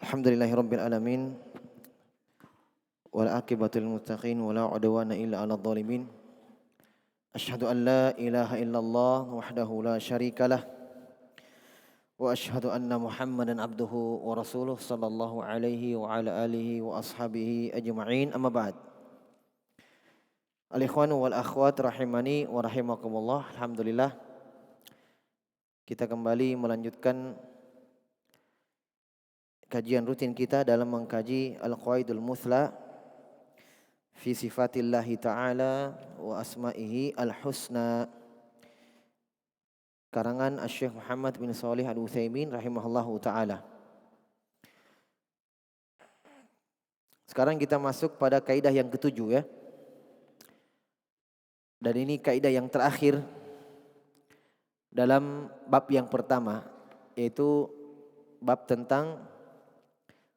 Alhamdulillahirabbil alamin wal aqibatul muttaqin wala udwana illa 'alal zalimin. Asyhadu an la ilaha illallah wahdahu la syarikalah wa asyhadu anna Muhammadan abduhu wa rasuluh sallallahu alaihi wa ala alihi wa ashabihi ajma'in. Amma ba'd. Al-ikhwanu wal akhwat rahimani wa rahimakumullah. Alhamdulillah kita kembali melanjutkan kajian rutin kita dalam mengkaji Al-Qawaidul Muthla fi sifatillahi ta'ala wa asma'ihi al-husna, karangan Asy-Syaikh Muhammad bin Shalih Al-Utsaimin rahimahullahu ta'ala. Sekarang kita masuk pada kaidah yang ketujuh ya. Dan ini kaidah yang terakhir dalam bab yang pertama, yaitu bab tentang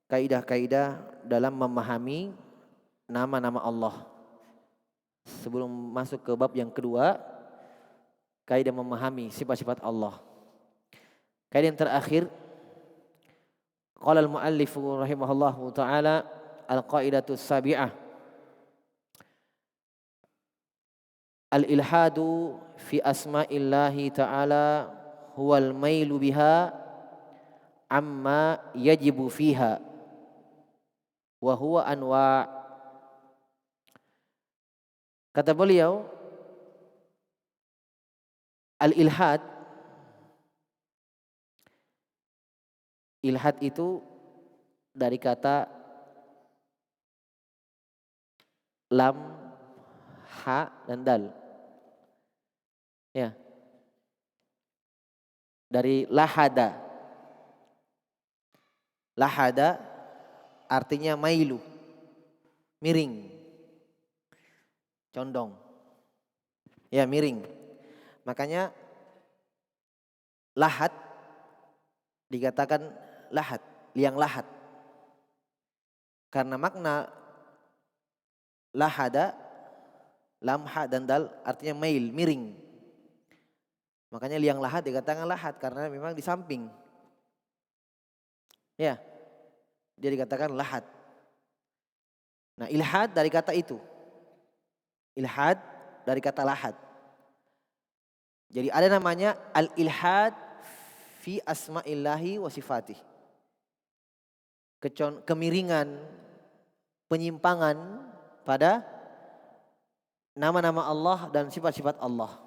kaidah-kaidah dalam memahami nama-nama Allah. Sebelum masuk ke bab yang kedua, kaidah memahami sifat-sifat Allah. Kaidah yang terakhir, qala al-muallif rahimahullahu taala al-qaidatus sabi'ah, al-ilhadu fi asma'illahi ta'ala huwal mailu biha amma yajibu fiha wa huwa anwa'. Kata beliau, al-ilhad, ilhad itu dari kata lam, ha, dan dal. Ya. Dari lahada. Lahada artinya mailu, miring, condong. Ya, miring. Makanya lahat dikatakan lahat, liang lahat. Karena makna lahada, lamha dan dal artinya mail, miring. Makanya liang lahat dikatakan lahat karena memang di samping. Ya. Dia dikatakan lahat. Nah, ilhad dari kata itu. Ilhad dari kata lahat. Jadi ada namanya al-ilhad fi asma'illahi wa sifatih. Kemiringan, penyimpangan pada nama-nama Allah dan sifat-sifat Allah.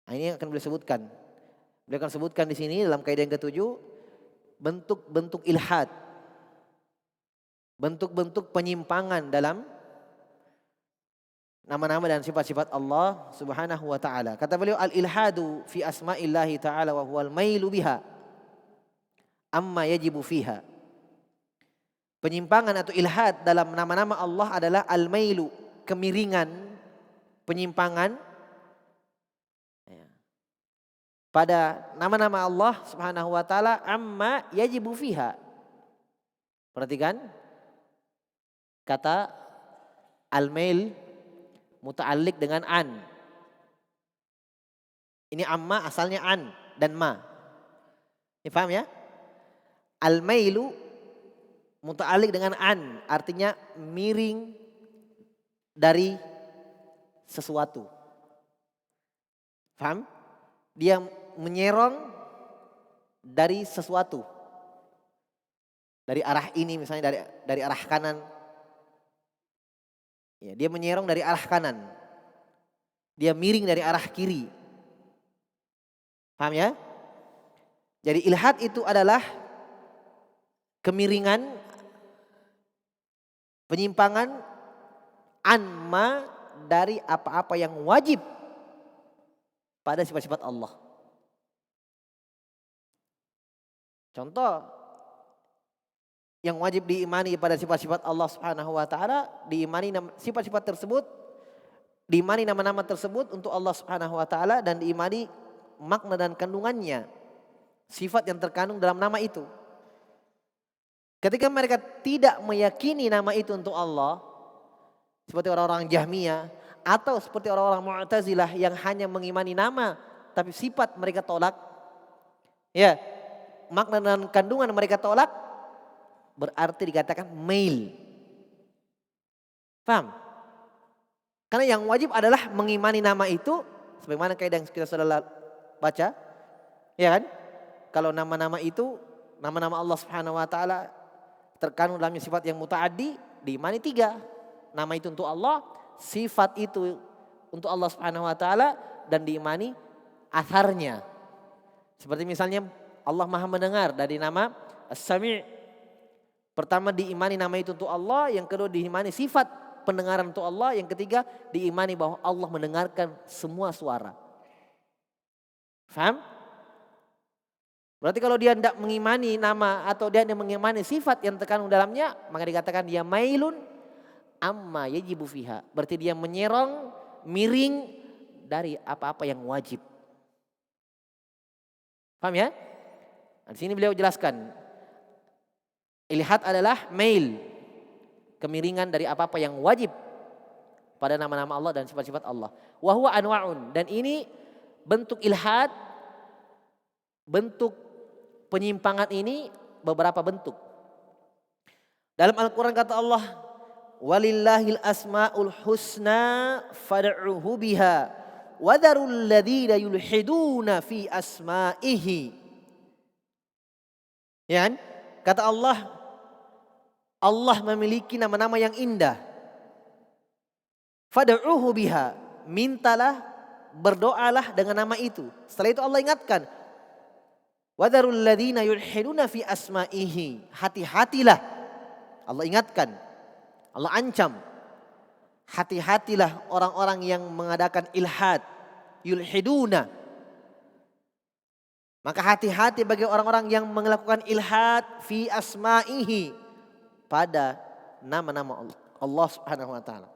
Nah, ini yang akan beliau sebutkan. Beliau akan sebutkan di sini dalam kaidah yang ketujuh, bentuk-bentuk ilhad, bentuk-bentuk penyimpangan dalam nama-nama dan sifat-sifat Allah Subhanahu wa taala. Kata beliau, al-ilhadu fi asma'illahi ta'ala wa huwal mailu biha amma yajibu fiha. Penyimpangan atau ilhad dalam nama-nama Allah adalah al-mailu, kemiringan, penyimpangan pada nama-nama Allah Subhanahu wa taala amma yajibu fiha. Perhatikan kata al-mail muta'alliq dengan an. Ini amma asalnya an dan ma. Ini paham ya? Al-mailu muta'alliq dengan an, artinya miring dari sesuatu. Paham? Dia menyerong dari sesuatu. Dari arah ini misalnya dari arah kanan. Ya, dia menyerong dari arah kanan. Dia miring dari arah kiri. Paham ya? Jadi ilhad itu adalah kemiringan, penyimpangan anma dari apa-apa yang wajib pada sifat-sifat Allah. Contoh yang wajib diimani pada sifat-sifat Allah Subhanahu wa taala, diimani sifat-sifat tersebut, diimani nama-nama tersebut untuk Allah Subhanahu wa taala, dan diimani makna dan kandungannya, sifat yang terkandung dalam nama itu. Ketika mereka tidak meyakini nama itu untuk Allah, seperti orang-orang Jahmiyah atau seperti orang-orang Mu'tazilah yang hanya mengimani nama tapi sifat mereka tolak. Ya, makna dan kandungan mereka tolak. berarti dikatakan mail. Paham? Karena yang wajib adalah mengimani nama itu sebagaimana kaidah yang kita sudah baca. Ya kan? Kalau nama-nama itu, nama-nama Allah Subhanahu wa taala terkandung dalamnya sifat yang mutaaddi, diimani 3. Nama itu untuk Allah, sifat itu untuk Allah Subhanahu wa taala, dan diimani atharnya. Seperti misalnya Allah Maha mendengar dari nama As-Sami'. Pertama diimani nama itu untuk Allah, yang kedua diimani sifat pendengaran untuk Allah, yang ketiga diimani bahwa Allah mendengarkan semua suara. Faham? Berarti kalau dia tidak mengimani nama atau dia tidak mengimani sifat yang terkandung dalamnya, maka dikatakan dia mailun amma yajibu fiha. Berarti dia menyerong, miring dari apa-apa yang wajib. Paham ya? Nah, di sini beliau jelaskan. Ilhad adalah mail, kemiringan dari apa-apa yang wajib pada nama-nama Allah dan sifat-sifat Allah. Wa huwa anwa'un, dan ini bentuk ilhad, bentuk penyimpangan ini beberapa bentuk. Dalam Al-Quran kata Allah, walillahil asma'ul husna fad'uhu biha wadarul ladzina yulhiduna fi asma'ihi. Ya kan? Kata Allah, Allah memiliki nama-nama yang indah. Fad'uhu biha, mintalah, berdoalah dengan nama itu. Setelah itu Allah ingatkan, wadarul ladzina yulhiduna fi asma'ihi. Hati-hatilah. Allah ingatkan. Allah ancam. Hati-hatilah orang-orang yang mengadakan ilhad. Yulhiduna. Maka hati-hati bagi orang-orang yang melakukan ilhad fi asma'ihi. Pada nama-nama Allah Subhanahu wa ta'ala.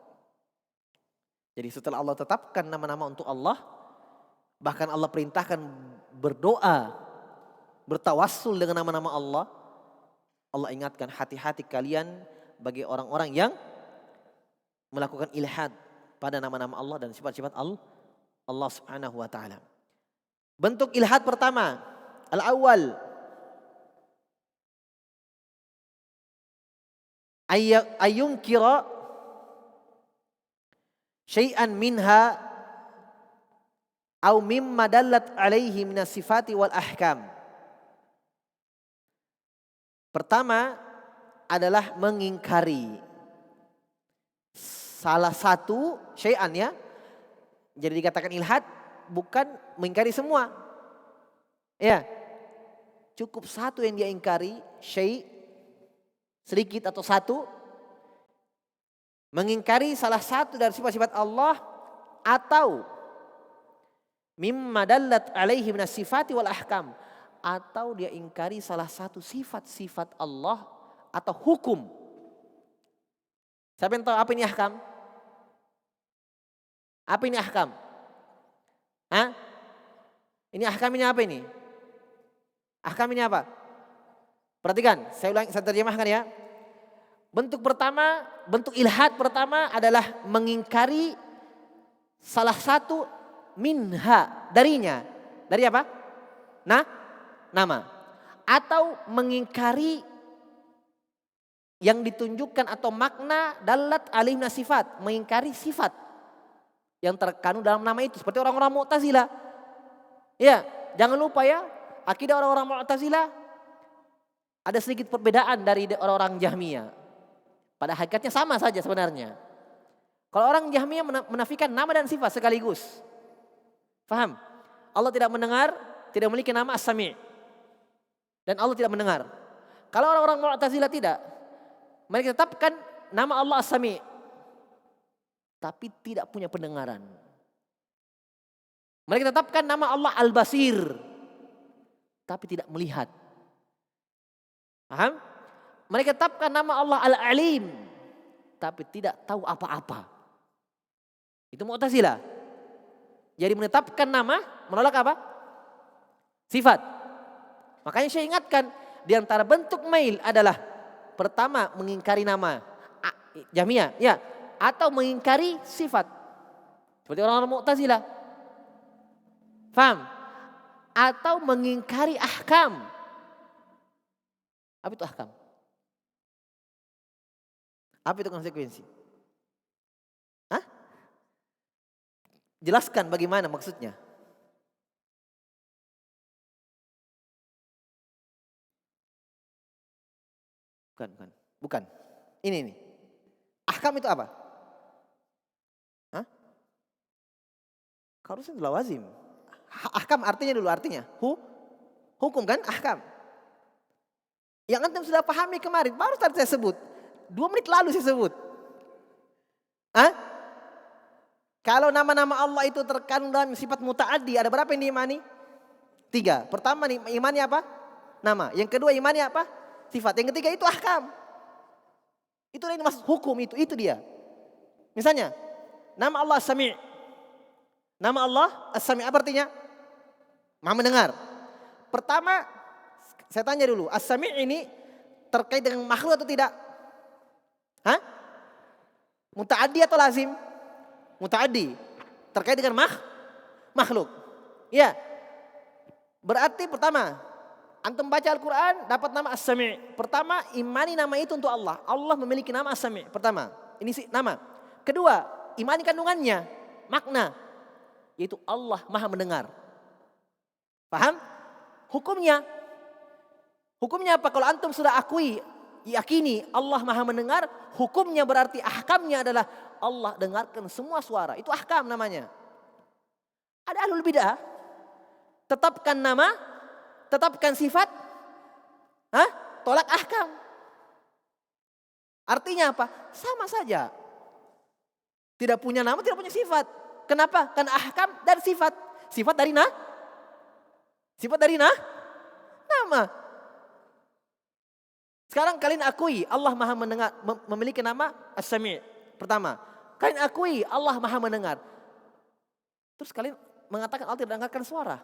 Jadi setelah Allah tetapkan nama-nama untuk Allah, bahkan Allah perintahkan berdoa, bertawassul dengan nama-nama Allah. Allah ingatkan, hati-hati kalian bagi orang-orang yang melakukan ilhad pada nama-nama Allah dan sifat-sifat Allah Subhanahu wa taala. Bentuk ilhad pertama, al-awwal, ayyunkira syai'an minha aw mimma dallat alaihi minas sifati wal ahkam. Pertama adalah mengingkari salah satu syai'an, ya. Jadi dikatakan ilhad bukan mengingkari semua. Ya. Cukup satu yang dia ingkari, syai', sedikit atau satu. Mengingkari salah satu dari sifat-sifat Allah, atau mimma dallat alaihi minas sifati wal ahkam, atau dia ingkari salah satu sifat-sifat Allah atau hukum. Siapa yang tahu apa ini ahkam? Apa ini ahkam? Hah? Ini ahkam ini apa ini? Ahkam ini apa? Perhatikan, saya terjemahkan ya. Bentuk pertama, bentuk ilhad pertama adalah mengingkari salah satu minha, darinya. Dari apa? Nama. Atau mengingkari yang ditunjukkan atau makna dalat alihna sifat, mengingkari sifat yang terkandung dalam nama itu, seperti orang-orang Mu'tazilah. Ya, jangan lupa ya, akidah orang-orang Mu'tazilah ada sedikit perbedaan dari orang-orang Jahmiyah. Pada hakikatnya sama saja sebenarnya. Kalau orang Jahmiyah menafikan nama dan sifat sekaligus. Faham? Allah tidak mendengar, tidak memiliki nama As-Sami'. Dan Allah tidak mendengar. Kalau orang-orang Mu'tazilah tidak, mereka tetapkan nama Allah As-Sami', tapi tidak punya pendengaran. Mereka tetapkan nama Allah Al-Basir, tapi tidak melihat. Paham? Mereka tetapkan nama Allah Al-Alim, tapi tidak tahu apa-apa. Itu Mu'tazilah. Jadi menetapkan nama, menolak apa? Sifat. Makanya saya ingatkan, di antara bentuk mail adalah pertama mengingkari nama, Jahmiyah, ya, atau mengingkari sifat. Seperti orang-orang Mu'tazilah. Paham? Atau mengingkari ahkam. Apa itu ahkam? Apa itu konsekuensi? Hah? Jelaskan bagaimana maksudnya. Bukan. Ini. Ahkam itu apa? Hah? Harusnya lawazim. Ahkam artinya dulu hukum kan? Ahkam. Yang antum sudah pahami kemarin, baru tadi saya sebut. 2 menit lalu saya sebut. Hah? Kalau nama-nama Allah itu terkandung dalam sifat muta'addi, ada berapa yang diimani? 3. Pertama nih, imani apa? Nama. Yang kedua imani apa? Sifat. Yang ketiga itu ahkam. Itu yang dimaksud hukum itu dia. Misalnya, nama Allah As-Sami'. Nama Allah As-Sami' apa artinya? Maha mendengar. Pertama, saya tanya dulu, As-Sami' ini terkait dengan makhluk atau tidak? Hah? Muta'addi atau lazim? Muta'addi. Terkait dengan makhluk. Ya. Berarti pertama, antum baca Al-Quran dapat nama As-Sami'. Pertama, imani nama itu untuk Allah. Allah memiliki nama As-Sami'. Pertama, ini sih nama. Kedua, imani kandungannya, makna. Yaitu Allah Maha mendengar. Paham? Hukumnya apa? Kalau antum sudah akui, yakini Allah Maha mendengar, hukumnya berarti ahkamnya adalah Allah dengarkan semua suara. Itu ahkam namanya. Ada ahlul bidah, tetapkan nama, tetapkan sifat, tolak ahkam. Artinya apa? Sama saja. Tidak punya nama, tidak punya sifat. Kenapa? Karena ahkam dan sifat. Sifat dari nama. Sekarang kalian akui Allah Maha mendengar, memiliki nama As-Sami'. Pertama, kalian akui Allah Maha mendengar. Terus kalian mengatakan Allah tidak dengarkan suara.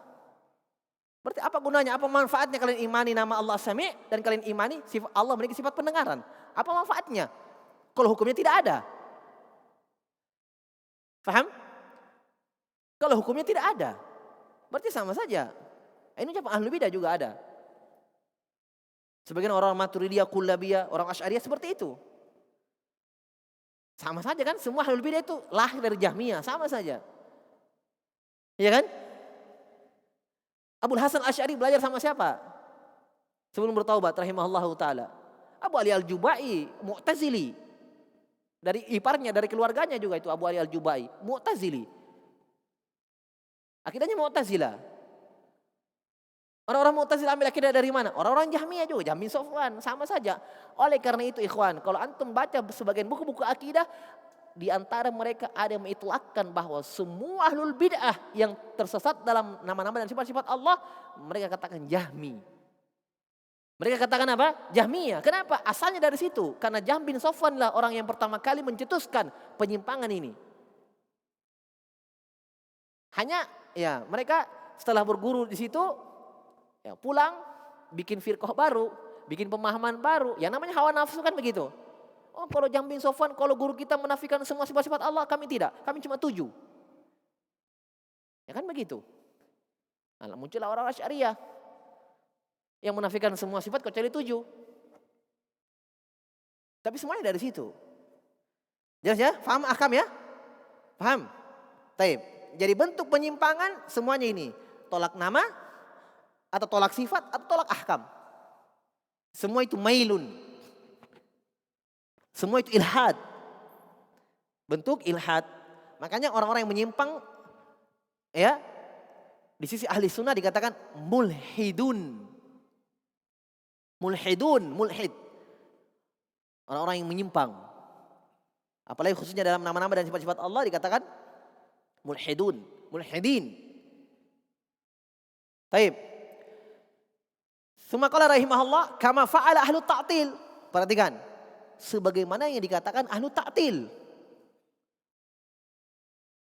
Berarti apa gunanya? Apa manfaatnya kalian imani nama Allah As-Sami' dan kalian imani sifat Allah memiliki sifat pendengaran? Apa manfaatnya? Kalau hukumnya tidak ada. Faham? Kalau hukumnya tidak ada, berarti sama saja. Ini ucapan ahlul bidah juga ada. Sebagian orang Maturidiyah, Kullabiyah, orang Asy'ariyah seperti itu. Sama saja kan? Semua ahlul bidah itu lahir dari Jahmiyah, sama saja. Iya kan? Abul Hasan Asy'ari belajar sama siapa? Sebelum bertaubat rahimahullahu taala. Abu Ali Al-Jubai, Mu'tazili. Dari iparnya, dari keluarganya juga itu Abu Ali Al-Jubai, Mu'tazili. Akidahnya Mu'tazilah. Orang-orang Mu'tazilah ambil akidah dari mana? Orang-orang Jahmiyah juga, Jahmi Sofwan, sama saja. Oleh karena itu ikhwan, kalau antum baca sebagian buku-buku akidah, di antara mereka ada yang mengitlaqkan bahwa semua ahlul bid'ah yang tersesat dalam nama-nama dan sifat-sifat Allah, mereka katakan Jahmi. Mereka katakan apa? Jahmiyah. Kenapa? Asalnya dari situ. Karena Jahm bin Sofwan lah orang yang pertama kali mencetuskan penyimpangan ini. Hanya ya mereka setelah berguru di situ, ya pulang bikin firqah baru, bikin pemahaman baru. Yang namanya hawa nafsu kan begitu. Oh kalau Jahm bin Sofwan, kalau guru kita menafikan semua sifat-sifat Allah, kami tidak. Kami cuma 7. Ya kan begitu. Nah, muncullah orang Asy'ariyah yang menafikan semua sifat kecuali 7. Tapi semuanya dari situ. Jelas ya? Paham ahkam ya? Paham? Taib. Jadi bentuk penyimpangan semuanya ini. Tolak nama, atau tolak sifat, atau tolak ahkam. Semua itu mailun. Semua itu ilhad. Bentuk ilhad. Makanya orang-orang yang menyimpang, ya, di sisi ahli sunnah dikatakan mulhidun. Mulhid. Orang-orang yang menyimpang. Apalagi khususnya dalam nama-nama dan sifat-sifat Allah dikatakan mulhidin. Taib. Tsumma qala rahimahullah kama fa'ala ahlu ta'til. Perhatikan. Sebagaimana yang dikatakan ahlu ta'til.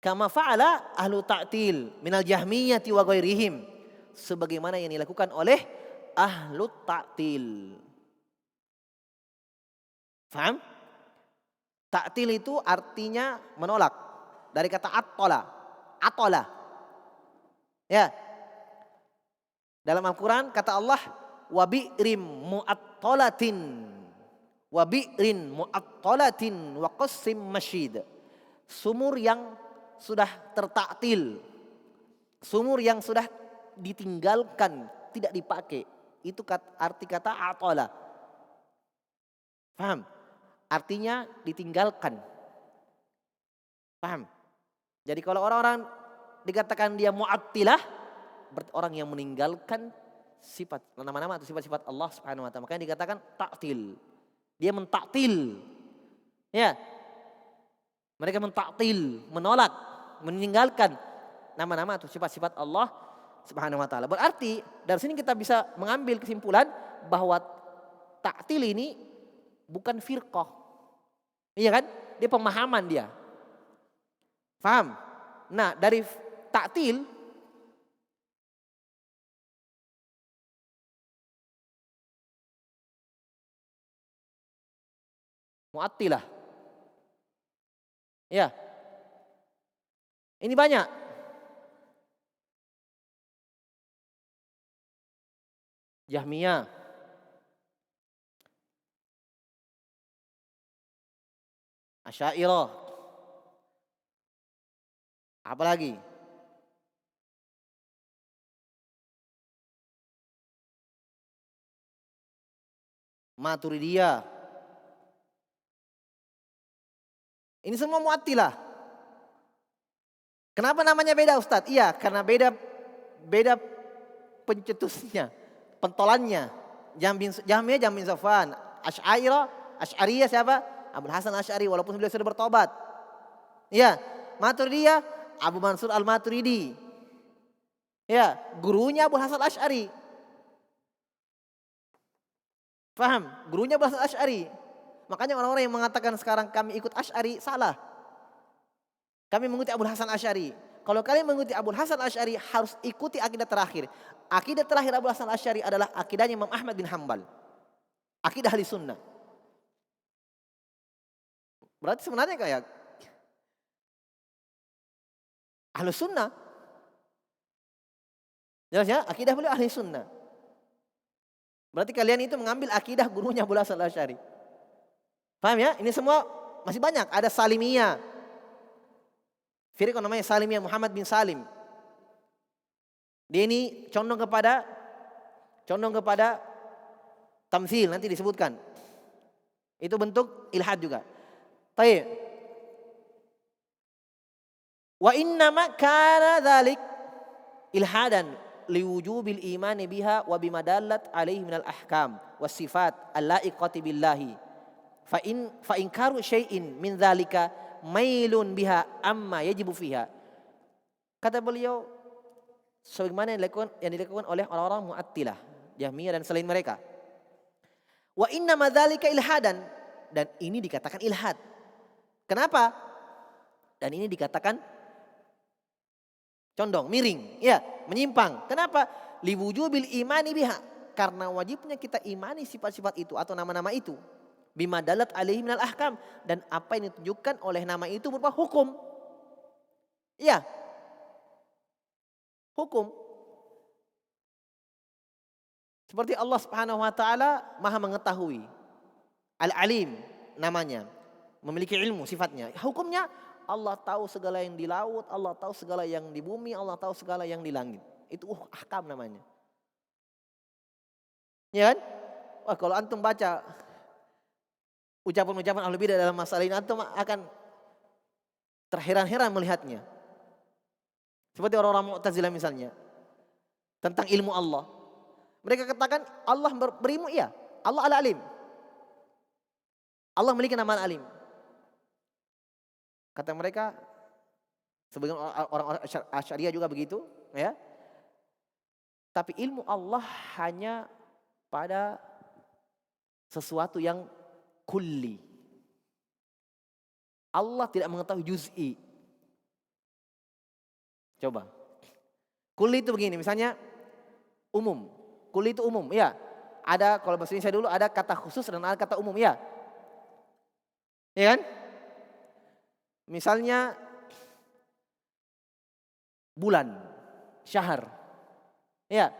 Kama fa'ala ahlu ta'til minal jahmiyati wa ghairihim. Sebagaimana yang dilakukan oleh ahlu ta'til. Faham? Ta'til itu artinya menolak. Dari kata atola. Ya. Dalam Al-Quran kata Allah, wabi'rim mu'attolatin. wa bi'rin mu'attalatin wa qassim masyid. Sumur yang sudah tertaktil, sumur yang sudah ditinggalkan, tidak dipakai. Itu arti kata atala. Paham? Artinya ditinggalkan. Paham? Jadi kalau orang-orang dikatakan dia mu'attilah, berarti orang yang meninggalkan sifat nama-nama atau sifat-sifat Allah Subhanahu wa taala. Makanya dikatakan taktil. Dia mentaktil. Ya. Mereka mentaktil, menolak, meninggalkan nama-nama atau sifat-sifat Allah Subhanahu wa taala. Berarti dari sini kita bisa mengambil kesimpulan bahwa taktil ini bukan firqah. Iya kan? Dia pemahaman dia. Paham? Nah, dari taktil mu'attilah. Ya. Ini banyak. Jahmiyah. Asy'ariyah. Apa lagi? Maturidiyah. Ini semua mu'attilah. Kenapa namanya beda Ustadz? Iya, karena beda pencetusnya, pentolannya. Jahmiyah Jahm bin Safwan, Asy'ariyah siapa? Abul Hasan Asy'ari walaupun beliau sudah bertobat. Iya, Maturidiyah Abu Mansur Al-Maturidi. Ya, gurunya Abul Hasan Asy'ari. Paham? Gurunya Abul Hasan Asy'ari. Makanya orang-orang yang mengatakan sekarang kami ikut Asy'ari salah. Kami mengikuti Abul Hasan Asy'ari. Kalau kalian mengikuti Abul Hasan Asy'ari harus ikuti akidah terakhir. Akidah terakhir Abul Hasan Asy'ari adalah akidahnya Imam Ahmad bin Hanbal. Akidah ahli sunnah. Berarti sebenarnya kayak ahli sunnah. Jelas ya, akidah beliau ahli sunnah. Berarti kalian itu mengambil akidah gurunya Abul Hasan Asy'ari. Paham ya? Ini semua masih banyak. Ada Salimiyah. Firqah namanya Salimiyah Muhammad bin Salim. Dia ini condong kepada tamtsil, nanti disebutkan. Itu bentuk ilhad juga. Baik. Wa innama kana dzalik ilhadan liwujubil imani biha wa bima dallat alaihi minal ahkam was sifat allaiqati billahi. Fa inkaru syai'in min dzalika mailun biha amma yajibu fiha. Kata beliau sebagaimana yang dilakukan oleh orang-orang Mu'attilah, Jahmiyah dan selain mereka. Wa inna madzalika ilhadan, dan ini dikatakan ilhad. Kenapa? Dan ini dikatakan condong, miring, ya, menyimpang. Kenapa? Liwujubil imani biha, karena wajibnya kita imani sifat-sifat itu atau nama-nama itu. Bima dalat alaihi minal ahkam, dan apa yang ditunjukkan oleh nama itu berupa hukum. Iya. Hukum. Seperti Allah Subhanahu wa taala Maha mengetahui. Al-Alim namanya. Memiliki ilmu sifatnya. Hukumnya Allah tahu segala yang di laut, Allah tahu segala yang di bumi, Allah tahu segala yang di langit. Itu ahkam namanya. Ya kan? Wah, kalau antum baca ucapan-ucapan ahli bidah dalam masalah ini, antum akan terheran-heran melihatnya. Seperti orang-orang Mu'tazilah misalnya. Tentang ilmu Allah. Mereka katakan Allah berilmu, iya. Allah al-alim. Allah memiliki nama al-alim. Kata mereka, sebagian orang-orang Asy'ariyah juga begitu, ya. Tapi ilmu Allah hanya pada sesuatu yang kulli. Allah tidak mengetahui juz'i. Coba. Kulli itu begini, misalnya umum. Kulli itu umum, ya. Ada, kalau bahasa Indonesia dulu ada kata khusus dan ada kata umum, ya. Ya kan? Misalnya bulan, syahr. Ya,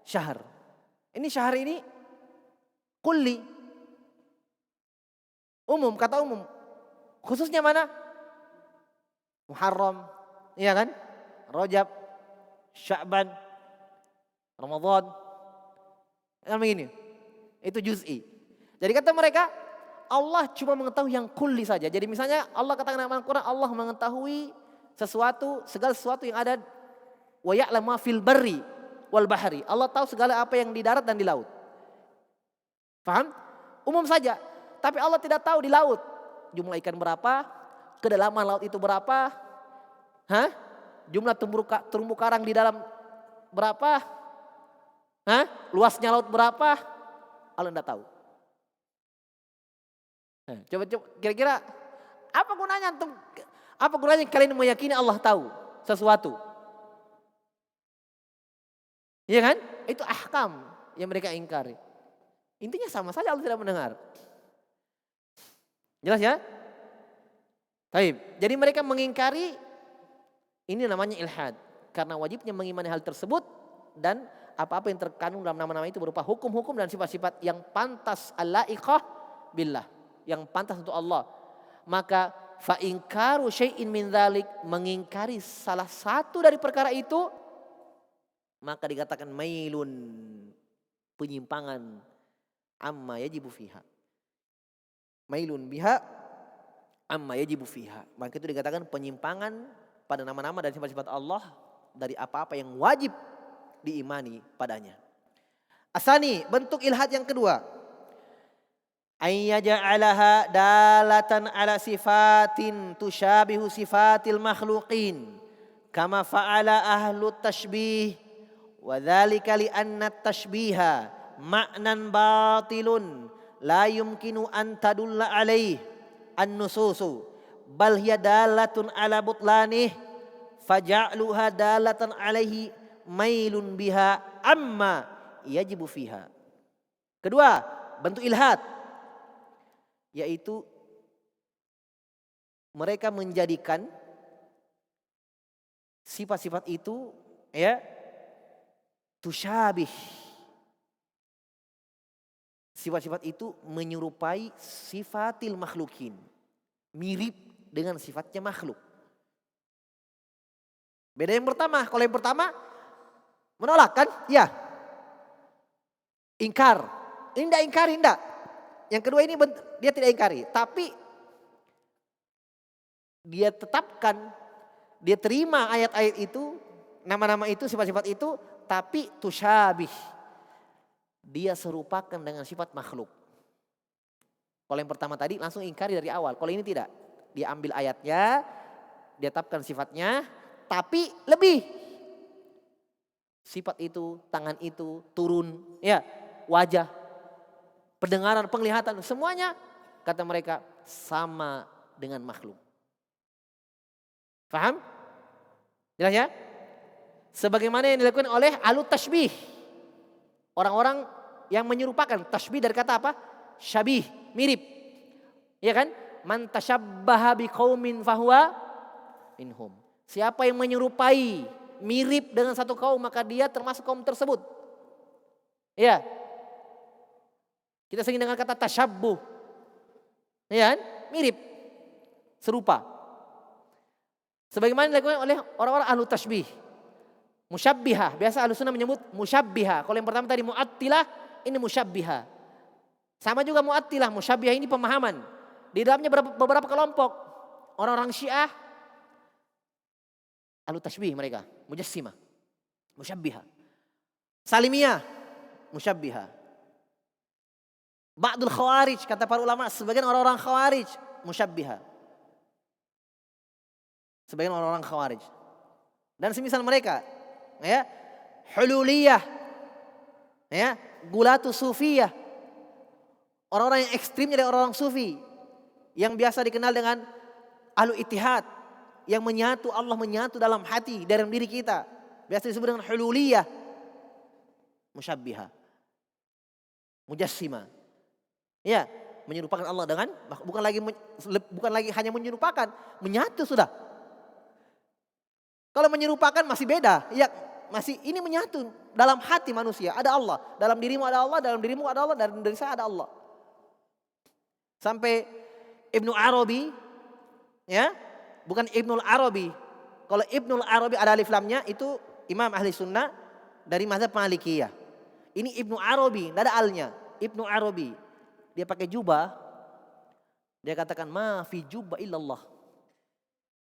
syahr. Ini syahr ini kulli. Umum, kata umum. Khususnya mana? Muharram, iya kan? Rajab, Sya'ban, Ramadan. Kan begini. Itu juz'i. Jadi kata mereka, Allah cuma mengetahui yang kulli saja. Jadi misalnya Allah katakan dalam Al-Quran, Allah mengetahui sesuatu, segala sesuatu yang ada, wa ya'lamu ma fil barri wal bahri. Allah tahu segala apa yang di darat dan di laut. Paham? Umum saja. Tapi Allah tidak tahu di laut jumlah ikan berapa, kedalaman laut itu berapa, jumlah terumbu karang di dalam berapa, luasnya laut berapa, Allah tidak tahu. Coba kira-kira apa gunanya kalian meyakini Allah tahu sesuatu? Iya kan? Itu ahkam yang mereka ingkari. Intinya sama saja, Allah tidak mendengar. Jelas ya? Baik. Jadi mereka mengingkari, ini namanya ilhad. Karena wajibnya mengimani hal tersebut dan apa-apa yang terkandung dalam nama-nama itu berupa hukum-hukum dan sifat-sifat yang pantas al-la'iqah billah, yang pantas untuk Allah. Maka fa inkaru syai'in min dzalik, mengingkari salah satu dari perkara itu, maka dikatakan mailun, penyimpangan, amma yajibu fiha. Mailun biha amma yajibu fiha. Maka itu dikatakan penyimpangan pada nama-nama dan sifat-sifat Allah dari apa-apa yang wajib diimani padanya. Asani, bentuk ilhad yang kedua. Ayyaja'alaha dalatan ala sifatin tushabihu sifatil makhluqin kama fa'ala ahlu tashbih wa dzalika li anna tashbiha ma'nan batilun la yumkinu an tadulla alaih an-nususu bal hiya dalatun ala butlanih faja'luha dalatan alaihi mailun biha amma yajibu fiha. Kedua, bentuk ilhad yaitu mereka menjadikan sifat-sifat itu tusyabih. Sifat-sifat itu menyerupai sifatil makhlukin. Mirip dengan sifatnya makhluk. Beda yang pertama. Kalau yang pertama menolak kan? Ya. Ingkar. Ini tidak ingkari, tidak. Yang kedua ini dia tidak ingkari. Tapi dia tetapkan, dia terima ayat-ayat itu, nama-nama itu, sifat-sifat itu, tapi tusyabih. Dia serupakan dengan sifat makhluk. Kalau yang pertama tadi langsung ingkari dari awal. Kalau ini tidak. Dia ambil ayatnya, dia tetapkan sifatnya, tapi lebih. Sifat itu, tangan itu, turun, wajah, pendengaran, penglihatan, semuanya kata mereka sama dengan makhluk. Faham? Jelas ya? Sebagaimana yang dilakukan oleh ahlu tashbih. Orang-orang yang menyerupakan, tashbih dari kata apa? Syabih, mirip. Ya kan? Man tashabbaha biqaumin fahuwa minhum. Siapa yang menyerupai, mirip dengan satu kaum, maka dia termasuk kaum tersebut. Ya. Kita sering dengar kata tasyabbuh. Ya kan? Mirip. Serupa. Sebagaimana dilakukan oleh orang-orang ahlu tashbih. Musyabbihah, biasa Ahlussunnah menyebut musyabbihah. Kalau yang pertama tadi mu'attilah, ini musyabbihah. Sama juga mu'attilah, musyabbihah ini pemahaman. Di dalamnya beberapa kelompok. Orang-orang Syiah, ahlu tashbih mereka, mujassimah, musyabbihah. Salimiyah, musyabbihah. Ba'dul khawarij, kata para ulama, sebagian orang-orang khawarij, musyabbihah. Sebagian orang-orang khawarij. Dan semisal mereka. Hululiyah, gulatu sufiyah, orang-orang yang ekstrim dari orang-orang sufi, yang biasa dikenal dengan ahlu ittihad, yang menyatu, Allah menyatu dalam hati, dalam diri kita, biasa disebut dengan hululiyah, musyabbihah, mujassimah, menyerupakan Allah dengan, bukan lagi hanya menyerupakan, menyatu sudah. Kalau menyerupakan masih beda, masih ini menyatu dalam hati manusia. Ada Allah, dalam dirimu ada Allah, dalam dirimu ada Allah, dalam diri saya ada Allah. Sampai Ibnu Arabi, ya, bukan Ibnul Arabi. Kalau Ibnul Arabi ada alif lamnya itu Imam Ahli Sunnah dari mazhab Malikiyah. Ini Ibnu Arabi, tidak ada alnya. Ibnu Arabi, dia pakai jubah, dia katakan ma fi jubah illallah.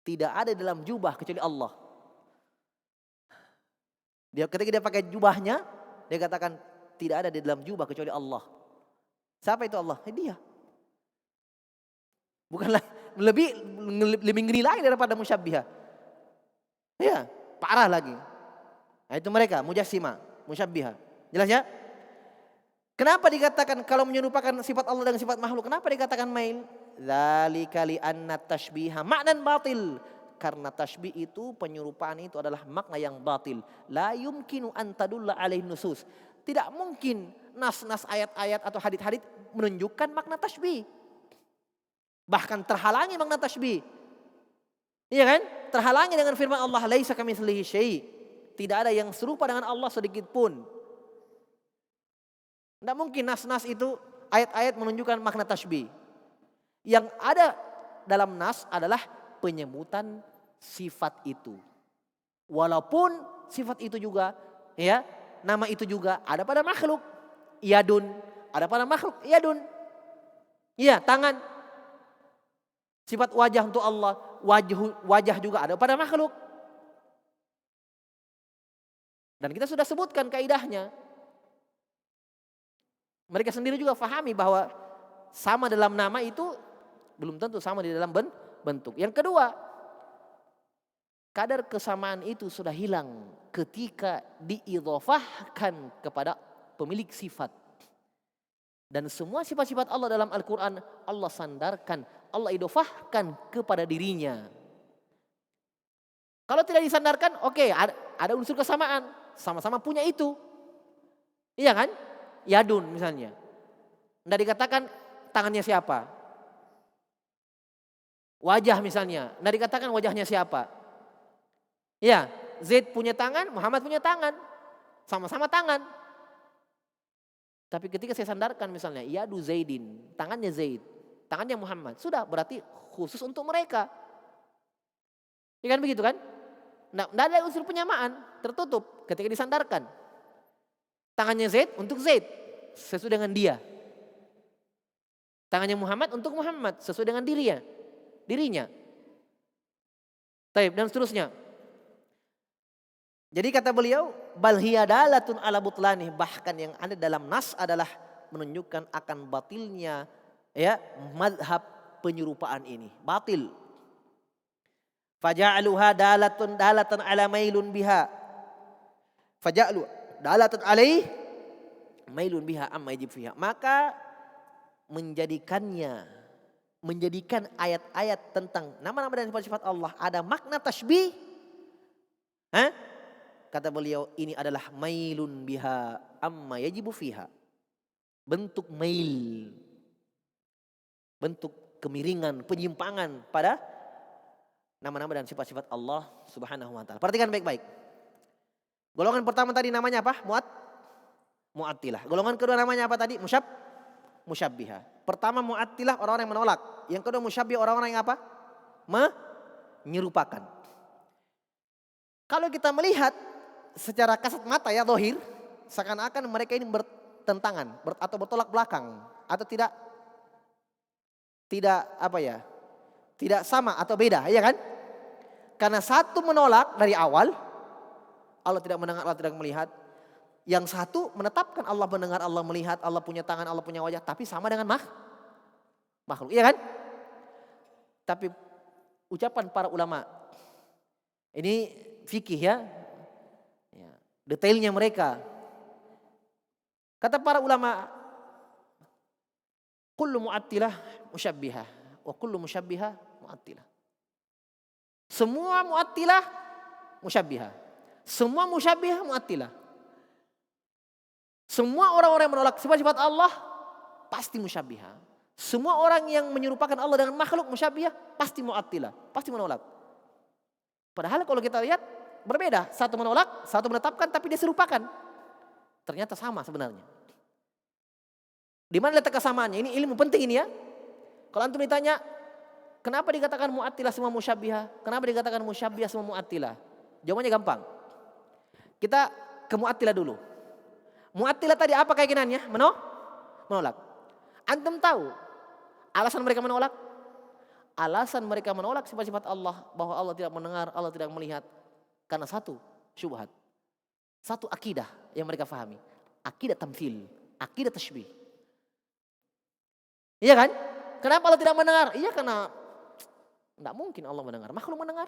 Tidak ada dalam jubah kecuali Allah. Dia ketika dia pakai jubahnya, dia katakan tidak ada di dalam jubah kecuali Allah. Siapa itu Allah? Dia. Bukanlah lebih ngeri lagi daripada musyabbihah. Ya, parah lagi. Nah, itu mereka mujassimah, musyabbihah. Jelas ya? Kenapa dikatakan kalau menyerupakan sifat Allah dengan sifat makhluk? Kenapa dikatakan mail? Dzalika li anna tashbiha ma'nan batil. Karena tasbih itu, penyerupaan itu adalah makna yang batil. La yumkinu an tadulla alaihi nusus. Tidak mungkin nas-nas ayat-ayat atau hadits-hadits menunjukkan makna tasbih. Bahkan terhalangi makna tasbih. Iya kan? Terhalangi dengan firman Allah, laisa kamitslihi syai'. Tidak ada yang serupa dengan Allah sedikit pun. Tidak mungkin nas-nas itu ayat-ayat menunjukkan makna tasbih. Yang ada dalam nas adalah penyebutan sifat itu. Walaupun sifat itu juga, ya, nama itu juga ada pada makhluk. Yadun, ada pada makhluk. Yadun. Iya, tangan. Sifat wajah untuk Allah, wajah juga ada pada makhluk. Dan kita sudah sebutkan kaidahnya. Mereka sendiri juga fahami bahwa sama dalam nama itu belum tentu sama di dalam bentuk. Yang kedua, kadar kesamaan itu sudah hilang ketika diidhofahkan kepada pemilik sifat. Dan semua sifat-sifat Allah dalam Al-Quran Allah sandarkan, Allah idhofahkan kepada dirinya. Kalau tidak disandarkan, oke, ada unsur kesamaan, sama-sama punya itu. Iya kan? Yadun misalnya. Tidak dikatakan tangannya siapa. Wajah misalnya, tidak dikatakan wajahnya siapa. Ya, Zaid punya tangan, Muhammad punya tangan. Sama-sama tangan. Tapi ketika saya sandarkan misalnya, yadu Zaidin, tangannya Zaid, tangannya Muhammad. Sudah, berarti khusus untuk mereka. Ya kan begitu kan? Tidak ada unsur penyamaan, tertutup ketika disandarkan. Tangannya Zaid untuk Zaid, sesuai dengan dia. Tangannya Muhammad untuk Muhammad, sesuai dengan dirinya. Taib dan seterusnya. Jadi kata beliau, bal hiya dalatun ala butlani, bahkan yang ada dalam nas adalah menunjukkan akan batilnya, ya, mazhab penyerupaan ini, batil. Faja'aluha dalatan ala mailun biha. Faja'alu dalatan alaih mailun biha amma yajib fiha. Maka menjadikan ayat-ayat tentang nama-nama dan sifat-sifat Allah ada makna tasbih. Kata beliau, ini adalah mailun biha amma yajibu fiha. Bentuk mail, bentuk kemiringan, penyimpangan pada nama-nama dan sifat-sifat Allah Subhanahu wa taala. Perhatikan baik-baik. Golongan pertama tadi namanya apa? Mu'attilah. Golongan kedua namanya apa tadi? Musyabbihah. Pertama Mu'attilah, orang-orang yang menolak. Yang kedua Musyabbihah, orang-orang yang apa? Menyerupakan. Kalau kita melihat secara kasat mata, ya, zahir, seakan-akan mereka ini bertentangan atau bertolak belakang atau tidak apa ya? Tidak sama atau beda, ya kan? Karena satu menolak dari awal, Allah tidak mendengar, Allah tidak melihat. Yang satu menetapkan Allah mendengar, Allah melihat, Allah punya tangan, Allah punya wajah, tapi sama dengan makhluk, iya kan? Tapi ucapan para ulama, ini fikih ya, detailnya mereka. Kata para ulama, kullu mu'attilah musyabbihah, wa kullu musyabbihah mu'attilah. Semua mu'attilah musyabbihah, semua musyabbihah mu'attilah. Semua orang-orang yang menolak sifat-sifat Allah pasti musyabbihah. Semua orang yang menyerupakan Allah dengan makhluk musyabbihah pasti mu'attilah, pasti menolak. Padahal kalau kita lihat berbeda, satu menolak, satu menetapkan, tapi dia serupakan. Ternyata sama sebenarnya. Di mana letak kesamaannya? Ini ilmu penting ini ya. Kalau antum ditanya, kenapa dikatakan Mu'attilah semua musyabbihah? Kenapa dikatakan musyabbihah semua Mu'attilah? Jawabannya gampang. Kita ke Mu'attilah dulu. Mu'attilah tadi apa keyakinannya? Menolak. Antum tahu alasan mereka menolak? Alasan mereka menolak sifat-sifat Allah, bahwa Allah tidak mendengar, Allah tidak melihat, karena satu syubhat. Satu akidah yang mereka fahami. Akidah tamthil, akidah tashbih. Iya kan? Kenapa Allah tidak mendengar? Iya karena tidak mungkin Allah mendengar, makhluk mendengar.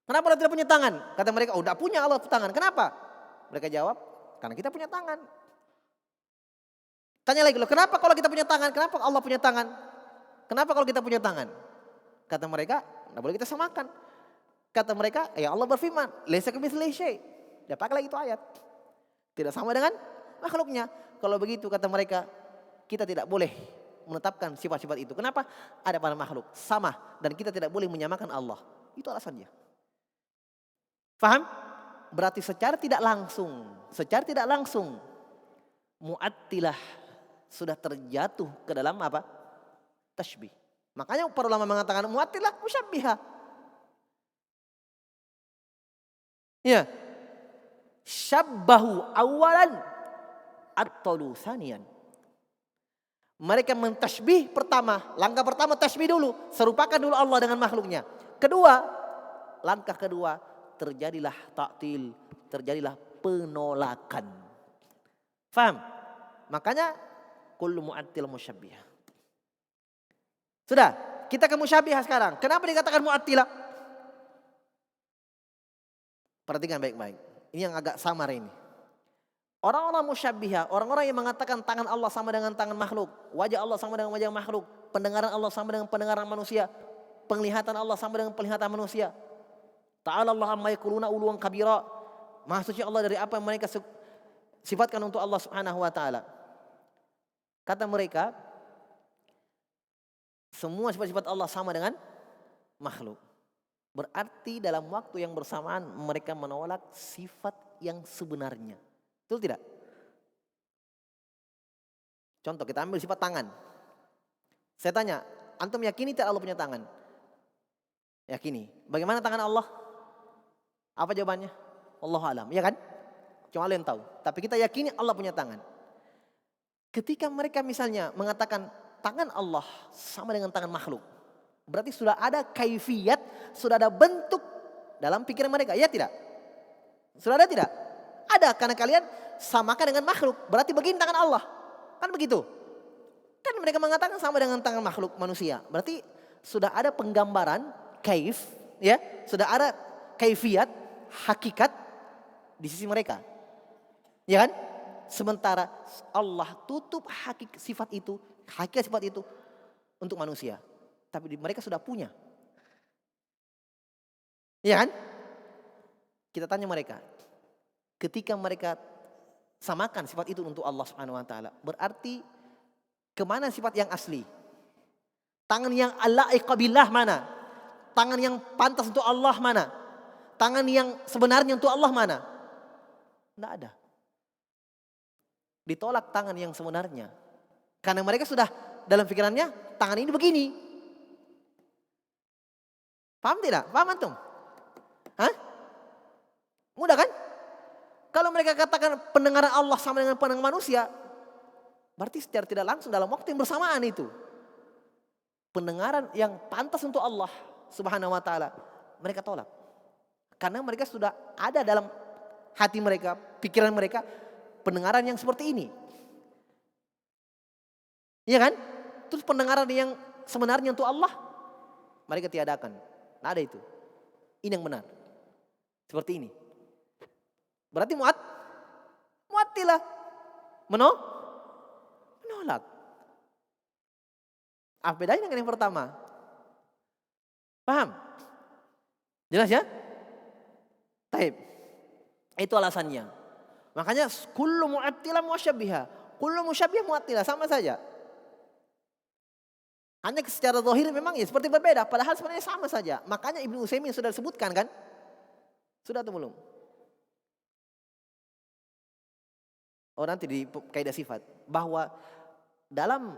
Kenapa Allah tidak punya tangan? Kata mereka, oh tidak punya Allah tangan. Kenapa? Mereka jawab, karena kita punya tangan. Tanya lagi loh, kenapa kalau kita punya tangan? Kenapa Allah punya tangan? Kenapa kalau kita punya tangan? Kata mereka, tidak boleh kita samakan. Kata mereka, ya Allah berfirman, laisa kamitslihi syai'. Dia pakai lagi itu ayat. Tidak sama dengan makhluknya. Kalau begitu kata mereka, kita tidak boleh menetapkan sifat-sifat itu. Kenapa? Ada pada makhluk sama dan kita tidak boleh menyamakan Allah. Itu alasannya. Faham? Berarti secara tidak langsung Mu'attilah sudah terjatuh ke dalam apa? Tashbih. Makanya para ulama mengatakan Mu'attilah musyabbihah. Ya. Syabbahu awalan at-talu thaniyan. Mereka mentashbih pertama, langkah pertama tashbih dulu, serupakan dulu Allah dengan makhluknya. Langkah kedua terjadilah ta'til, terjadilah penolakan. Faham? Makanya kullu mu'attil musyabbihah. Sudah, kita ke musyabbihah sekarang. Kenapa dikatakan mu'attilah? Perhatikan baik-baik. Ini yang agak samar ini. Orang-orang musyabbihah, orang-orang yang mengatakan tangan Allah sama dengan tangan makhluk, wajah Allah sama dengan wajah makhluk, pendengaran Allah sama dengan pendengaran manusia, penglihatan Allah sama dengan penglihatan manusia. Ta'ala Allah amma yaquluna uluwan kabira. Maha suci Allah dari apa yang mereka sifatkan untuk Allah Subhanahu wa taala. Kata mereka, semua sifat-sifat Allah sama dengan makhluk. Berarti dalam waktu yang bersamaan mereka menolak sifat yang sebenarnya. Betul tidak? Contoh, kita ambil sifat tangan. Saya tanya, antum yakini tidak Allah punya tangan? Yakini. Bagaimana tangan Allah? Apa jawabannya? Wallahu alam, ya kan? Cuma Allah yang tahu. Tapi kita yakini Allah punya tangan. Ketika mereka misalnya mengatakan tangan Allah sama dengan tangan makhluk, berarti sudah ada kaifiyat, sudah ada bentuk dalam pikiran mereka, ya tidak? Sudah ada tidak? Ada, karena kalian samakan dengan makhluk, berarti begini tangan Allah. Kan begitu? Kan mereka mengatakan sama dengan tangan makhluk manusia. Berarti sudah ada penggambaran kaif, ya, sudah ada kaifiyat, hakikat di sisi mereka. Ya kan? Sementara Allah tutup hakikat sifat itu untuk manusia. Tapi mereka sudah punya. Ya kan? Kita tanya mereka. Ketika mereka samakan sifat itu untuk Allah Subhanahu wa taala, berarti kemana sifat yang asli? Tangan yang laiq billah mana? Tangan yang pantas untuk Allah mana? Tangan yang sebenarnya untuk Allah mana? Tidak ada. Ditolak tangan yang sebenarnya. Karena mereka sudah dalam pikirannya tangan ini begini. Paham tidak? Paham antum? Hah? Mudah kan? Kalau mereka katakan pendengaran Allah sama dengan pendengaran manusia, berarti secara tidak langsung dalam waktu yang bersamaan itu, pendengaran yang pantas untuk Allah Subhanahu wa taala, mereka tolak. Karena mereka sudah ada dalam hati mereka, pikiran mereka, pendengaran yang seperti ini. Iya kan? Terus pendengaran yang sebenarnya untuk Allah, mereka tiadakan. Nah, ada itu. Ini yang benar. Seperti ini. Berarti mu'attilah. Menolak. Apa bedanya dengan yang pertama? Paham? Jelas ya? Taib. Itu alasannya. Makanya kullu mu'attilah musyabbihah. Kullu musyabbihah mu'attilah, sama saja. Hanya secara zahir memang ya seperti berbeda, padahal sebenarnya sama saja. Makanya Ibnu Utsaimin sudah disebutkan kan? Sudah atau belum? Oh, nanti di kaidah sifat bahwa dalam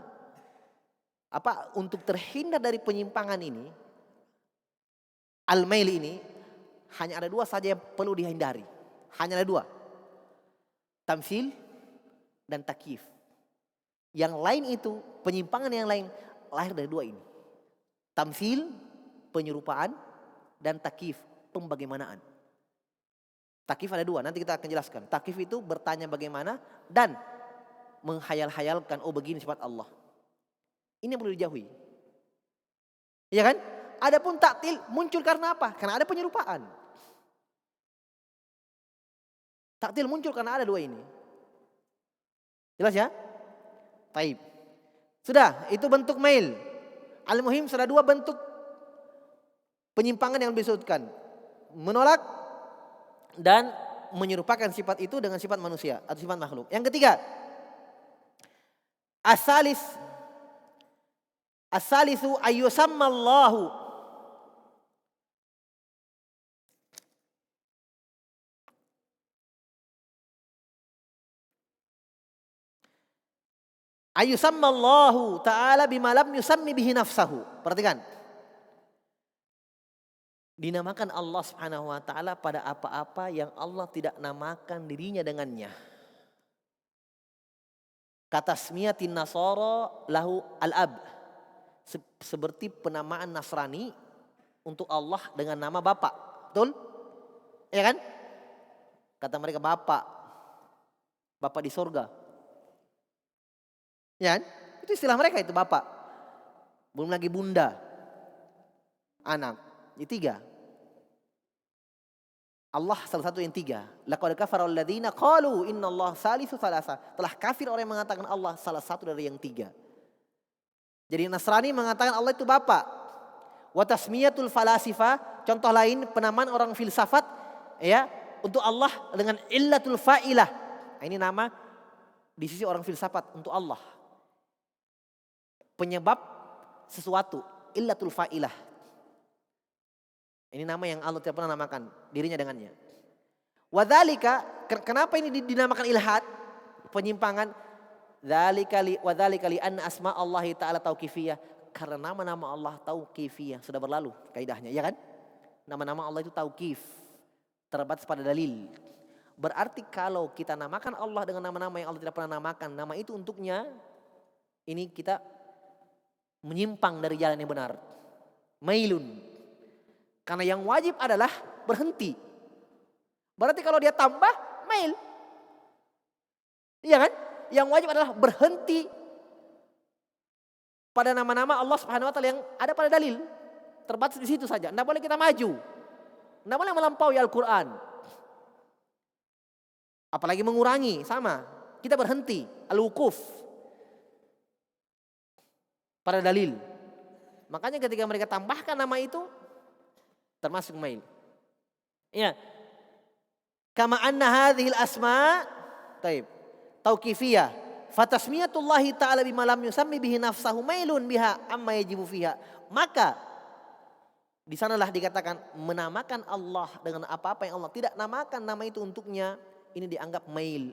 Untuk terhindar dari penyimpangan ini, al-mail ini, hanya ada dua saja yang perlu dihindari. Hanya ada dua. Tamsil dan takyif. Yang lain itu, penyimpangan yang lain lahir dari dua ini. Tamsil, penyerupaan, dan takyif, pembagaimanaan. Takyif ada dua, nanti kita akan jelaskan. Takyif itu bertanya bagaimana dan menghayal-hayalkan, oh begini sifat Allah. Ini yang perlu dijauhi. Iya kan? Adapun taktil muncul karena apa? Karena ada penyerupaan. Taktil muncul karena ada dua ini. Jelas ya? Taib. Sudah, itu bentuk mail. Al-muhim sudah dua bentuk penyimpangan yang disebutkan. Menolak dan menyerupakan sifat itu dengan sifat manusia atau sifat makhluk. Yang ketiga, as-salisu ayyusammallahu ta'ala bima lam yusammi bihi nafsahu. Perhatikan. Dinamakan Allah Subhanahu wa taala pada apa-apa yang Allah tidak namakan dirinya dengannya. Kata tasmiyatin nasara lahu al-ab. Seperti penamaan Nasrani untuk Allah dengan nama Bapak. Betul? Ya kan? Kata mereka Bapak. Bapak di surga. Ya kan? Itu istilah mereka itu Bapak. Belum lagi Bunda. Anak. Ini tiga. Allah salah satu yang tiga. Laqad kafara alladziina qalu innallaha salisu salasa. Telah kafir orang yang mengatakan Allah salah satu dari yang tiga. Jadi Nasrani mengatakan Allah itu Bapa. Wa tasmiyatul falasifa, contoh lain penamaan orang filsafat ya untuk Allah dengan illatul fa'ilah. Ini nama di sisi orang filsafat untuk Allah. Penyebab sesuatu, illatul fa'ilah. Ini nama yang Allah tidak pernah namakan dirinya dengannya. Wadzalika, kenapa ini dinamakan ilhad? Penyimpangan. Wadzalika li anna asma Allah taala tauqifiyah. Karena nama-nama Allah tauqifiyah, sudah berlalu kaidahnya, ya kan? Nama-nama Allah itu tauqif, terbatas pada dalil. Berarti kalau kita namakan Allah dengan nama-nama yang Allah tidak pernah namakan, nama itu untuknya, ini kita menyimpang dari jalan yang benar. Mailun. Karena yang wajib adalah berhenti. Berarti kalau dia tambah, mail. Iya kan? Yang wajib adalah berhenti pada nama-nama Allah Subhanahu wa taala yang ada pada dalil. Terbatas di situ saja. Tidak boleh kita maju. Tidak boleh melampaui Al-Quran. Apalagi mengurangi, sama. Kita berhenti, al-wukuf pada dalil. Makanya ketika mereka tambahkan nama itu, termasuk mail. Ya. Kama anna hadhil asma tauqifiyah. Fatasmiyatullahi ta'ala bima lam yusammi bihi nafsahu mailun biha amma yajibu fiha. Maka di sanalah dikatakan menamakan Allah dengan apa-apa yang Allah tidak namakan nama itu untuknya, ini dianggap mail.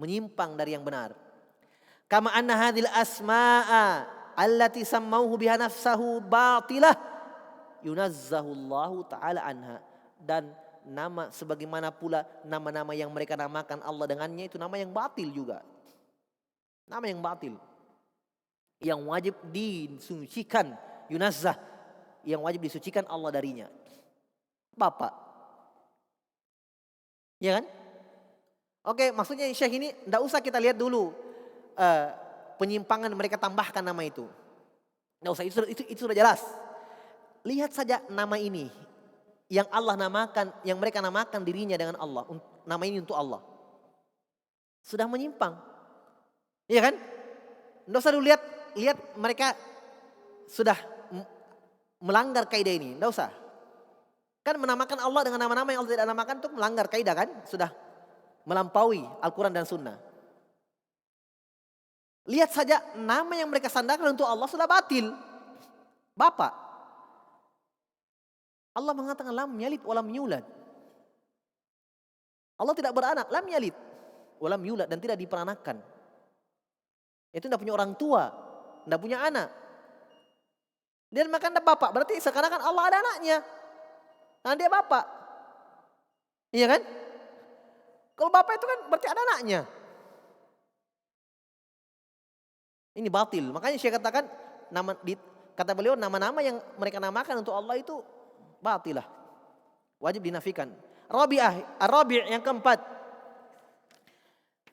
Menyimpang dari yang benar. Kama anna hadhil asma'a allati sammauhu biha nafsahu batilah yunazzahullahu ta'ala anha. Dan nama sebagaimana pula nama-nama yang mereka namakan Allah dengannya itu nama yang batil juga. Nama yang batil. Yang wajib disucikan, yunazzah. Yang wajib disucikan Allah darinya. Bapak. Ya kan? Oke, maksudnya Syekh ini tidak usah kita lihat dulu penyimpangan mereka tambahkan nama itu. Tidak usah, itu sudah jelas. Lihat saja nama ini yang Allah namakan, yang mereka namakan dirinya dengan Allah. Nama ini untuk Allah. Sudah menyimpang. Iya kan? Tidak usah dulu lihat mereka sudah melanggar kaidah ini. Tidak usah. Kan menamakan Allah dengan nama-nama yang Allah tidak namakan itu melanggar kaidah kan? Sudah melampaui Al-Quran dan Sunnah. Lihat saja nama yang mereka sandarkan untuk Allah sudah batil. Bapak. Allah mengatakan lam yalid walam yulad. Allah tidak beranak, lam yalid walam yulad, dan tidak diperanakan. Itu tidak punya orang tua. Tidak punya anak. Dia makan ada bapak. Berarti sekarang kan Allah ada anaknya. Nah dia bapak. Iya kan? Kalau bapak itu kan berarti ada anaknya. Ini batil. Makanya saya katakan kata beliau nama-nama yang mereka namakan untuk Allah itu batil lah. Wajib dinafikan. Rabi' yang keempat.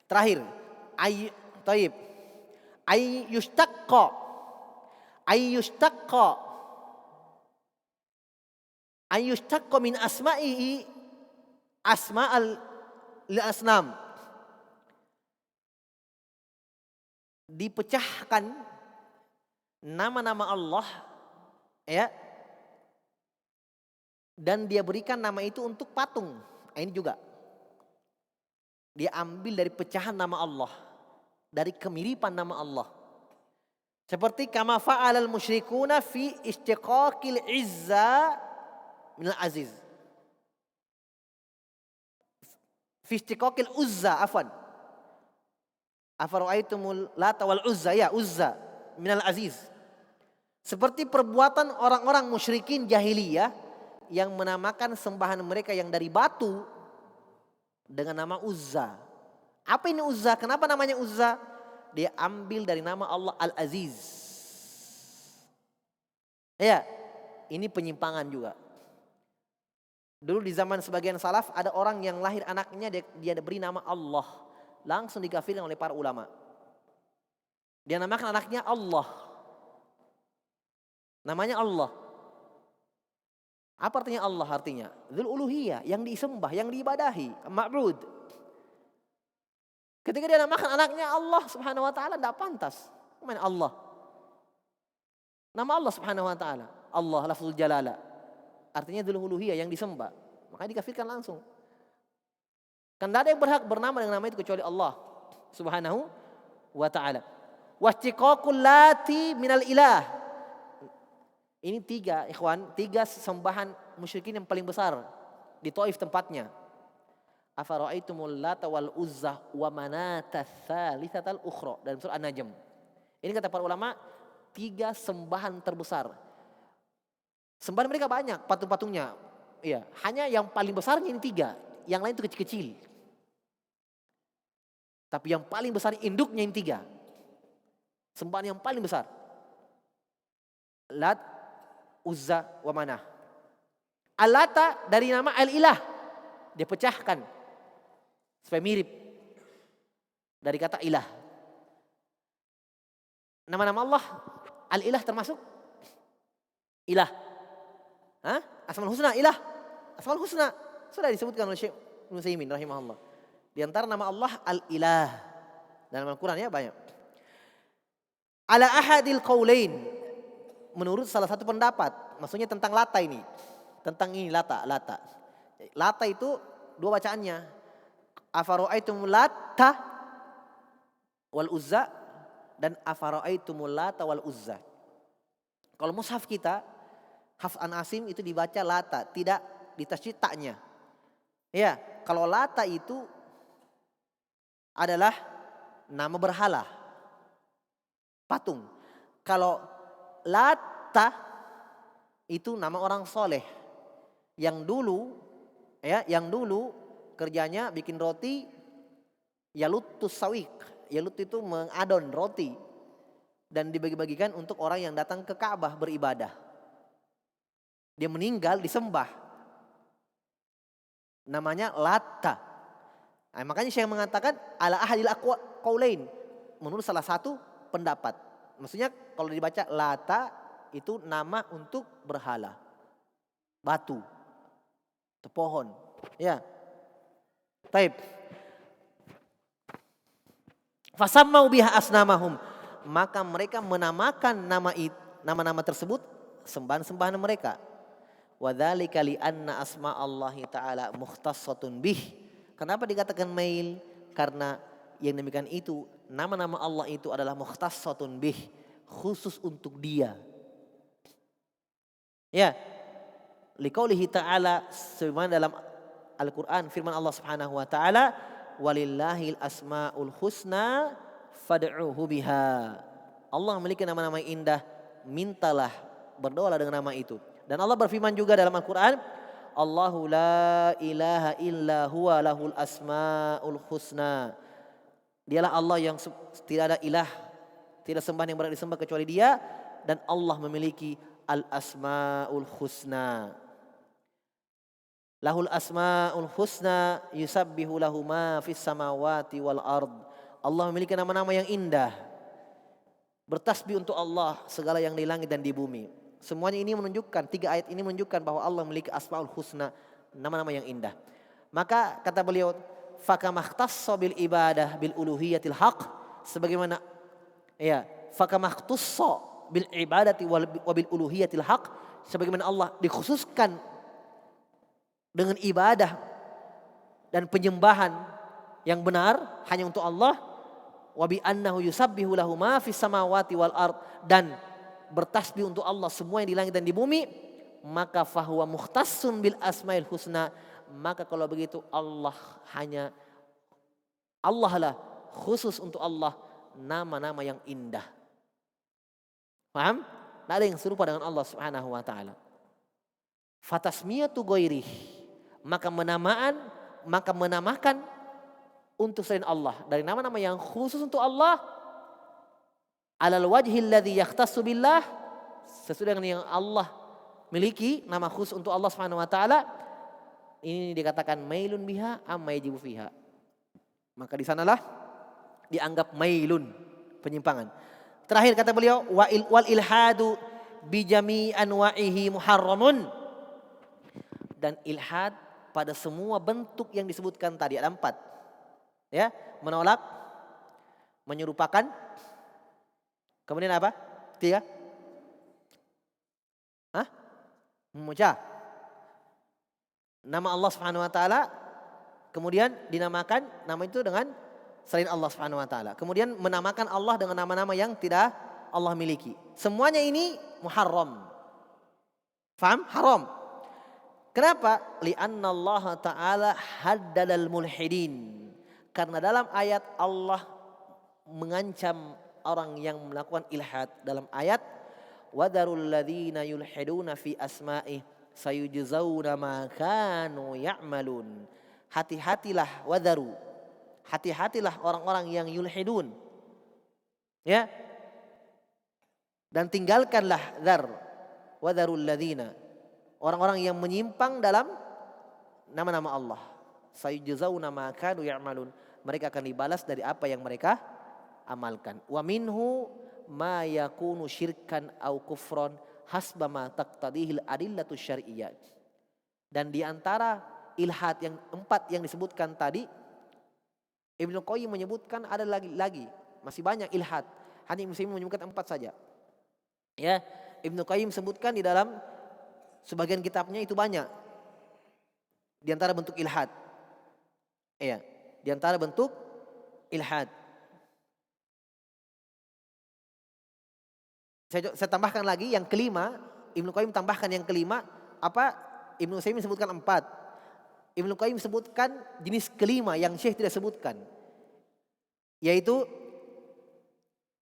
Terakhir. Ayyushtaqqa min asma'ihi asma'al asnam. Dipecahkan nama-nama Allah ya, dan dia berikan nama itu untuk patung. Ini juga dia ambil dari pecahan nama Allah, dari kemiripan nama Allah. Seperti kama fa'alal musyrikuna fi istiqaqil izza minal aziz. Fi istiqaqil uzza afwan. Afara'aitumul lata wal uzza, ya uzza minal aziz. Seperti perbuatan orang-orang musyrikin jahiliyah yang menamakan sembahan mereka yang dari batu dengan nama Uzza. Apa ini Uzza? Kenapa namanya Uzza? Dia ambil dari nama Allah Al-Aziz. Ya, ini penyimpangan juga. Dulu di zaman sebagian salaf ada orang yang lahir anaknya dia beri nama Allah. Langsung dikafirkan oleh para ulama. Dia namakan anaknya Allah. Namanya Allah. Apa artinya Allah? Artinya Dzul Uluhiyah, yang disembah, yang diibadahi, ma'bud. Ketika dia namakan anaknya Allah Subhanahu wa taala, tidak pantas. Mana Allah? Nama Allah Subhanahu wa taala, Allah lafzul jalala. Artinya Dzul Uluhiyah, yang disembah. Makanya dikafirkan langsung. Kan tidak ada yang berhak bernama dengan nama itu kecuali Allah Subhanahu wa ta'ala. Wastiqaqul lati minal ilah. Ini tiga sembahan musyrikin yang paling besar di Taif tempatnya. Afara'aitumul lata wal uzza wa manata tsalitsatal ukhra, dalam surah An-Najm. Ini kata para ulama, tiga sembahan terbesar. Sembahan mereka banyak, patung-patungnya. Iya, hanya yang paling besarnya ini tiga. Yang lain itu kecil-kecil. Tapi yang paling besar induknya ini tiga. Sembahan yang paling besar. Lat, Uzza, wa Manah. Al-Lata dari nama Al-Ilah. Dia pecahkan. Supaya mirip. Dari kata ilah. Nama-nama Allah, Al-Ilah termasuk ilah. Hah? Asmaul Husna, ilah. Asmaul Husna. Sudah disebutkan oleh Syekh Ibnu Utsaimin rahimahullah. Di antara nama Allah Al-Ilah. Dalam Al-Quran ya banyak. Ala ahadil qaulain. Menurut salah satu pendapat. Maksudnya tentang Lata ini. Tentang ini Lata. Lata itu dua bacaannya. Afara'aitumul Lata wal Uzza. Dan afara'aitumul Lata wal Uzza. Kalau mushaf kita, Hafs an Asim itu dibaca Lata. Tidak ditasydid taknya. Ya, kalau Lata itu adalah nama berhala, patung. Kalau Lata itu nama orang soleh yang dulu kerjanya bikin roti, yalutus sawik. Yalut itu mengadon roti dan dibagi-bagikan untuk orang yang datang ke Ka'bah beribadah. Dia meninggal disembah. Namanya Lata. Nah, makanya saya mengatakan ala ahadil qaulain, menurut salah satu pendapat. Maksudnya kalau dibaca Lata itu nama untuk berhala. Batu. Atau pohon. Ya. Taib. Fasammau biha asnamahum. Maka mereka menamakan nama-nama tersebut sembahan-sembahan mereka. Wadzalika li anna asma Allah taala mukhtassatun bih. Kenapa dikatakan mail? Karena yang demikian itu nama-nama Allah itu adalah mukhtassatun bih, khusus untuk dia. Ya. Liqaulihi ta'ala, sebagaimana dalam Al-Qur'an firman Allah Subhanahu wa taala, walillahil asmaul husna fad'uhu biha. Allah memiliki nama-nama yang indah, mintalah, berdoalah dengan nama itu. Dan Allah berfirman juga dalam Al-Quran, Allahu la ilaha illa huwa lahul asmaul husna. Dialah Allah yang tidak ada ilah, tidak sembahan yang berhak disembah kecuali Dia, dan Allah memiliki al-asmaul husna. Lahul asmaul husna yusabbihu lahu ma fis samawati wal ard. Allah memiliki nama-nama yang indah. Bertasbih untuk Allah segala yang di langit dan di bumi. Semuanya ini menunjukkan, 3 ayat ini menunjukkan bahwa Allah memiliki asmaul husna, nama-nama yang indah. Maka kata beliau, fakamahtasso bil ibadah bil uluhiyatil haq, sebagaimana fakamahtasso bil ibadati wa bil uluhiyatil haq, sebagaimana Allah dikhususkan dengan ibadah dan penyembahan yang benar hanya untuk Allah, wa bi annahu yusabbihu lahu ma fis samawati wal ard, dan bertasbih untuk Allah semua yang di langit dan di bumi, maka fahuwa mukhtassun bil asmail husna, maka kalau begitu Allah lah khusus untuk Allah nama-nama yang indah. Paham? Tidak ada yang serupa dengan Allah Subhanahu wa taala. Fatasmiyatu ghairih, maka menamakan untuk selain Allah dari nama-nama yang khusus untuk Allah, alal wajhil ladzi yakhtassu billah, sesuai dengan yang Allah miliki, nama khusus untuk Allah Subhanahu wa taala, ini dikatakan mailun biha amma yajibu fiha. Maka di sanalah dianggap mailun, penyimpangan. Terakhir kata beliau, wal ilhadu bi jami' anwa'ihi muharramun, dan ilhad pada semua bentuk yang disebutkan tadi, ada 4. Ya, menolak, menyerupakan, kemudian apa? 3. Memecah nama Allah Subhanahu wa taala, kemudian dinamakan nama itu dengan selain Allah Subhanahu wa taala. Kemudian menamakan Allah dengan nama-nama yang tidak Allah miliki. Semuanya ini muharram. Faham? Haram. Kenapa? Li'anna Allah ta'ala haddadal mulhidin. Karena dalam ayat Allah mengancam orang yang melakukan ilhad. Dalam ayat, wadarul ladzina yulhiduna fi asma'ih sayujzauna ma kanu ya'malun. Hati-hatilah, wadaru. Hati-hatilah orang-orang yang yulhidun. Ya. Dan tinggalkanlah dzar. Wadarul ladzina, orang-orang yang menyimpang dalam nama-nama Allah. Sayujzauna ma kanu ya'malun. Mereka akan dibalas dari apa yang mereka amalkan. Wa minhu ma yakunu syirkan au kufron hasba ma taqtadihil adillatu syar'iyyah. Dan di antara ilhad yang 4 yang disebutkan tadi, Ibnu Qayyim menyebutkan ada lagi, masih banyak ilhad. Hanya Muslim menyebutkan 4 saja. Ya, Ibnu Qayyim sebutkan di dalam sebagian kitabnya itu banyak. Di antara bentuk ilhad. Iya, di antara bentuk ilhad. Saya tambahkan lagi yang kelima, Ibnu Qayyim tambahkan yang kelima, apa? Ibnu Utsaimin sebutkan 4. Ibnu Qayyim sebutkan jenis kelima yang Syekh tidak sebutkan, yaitu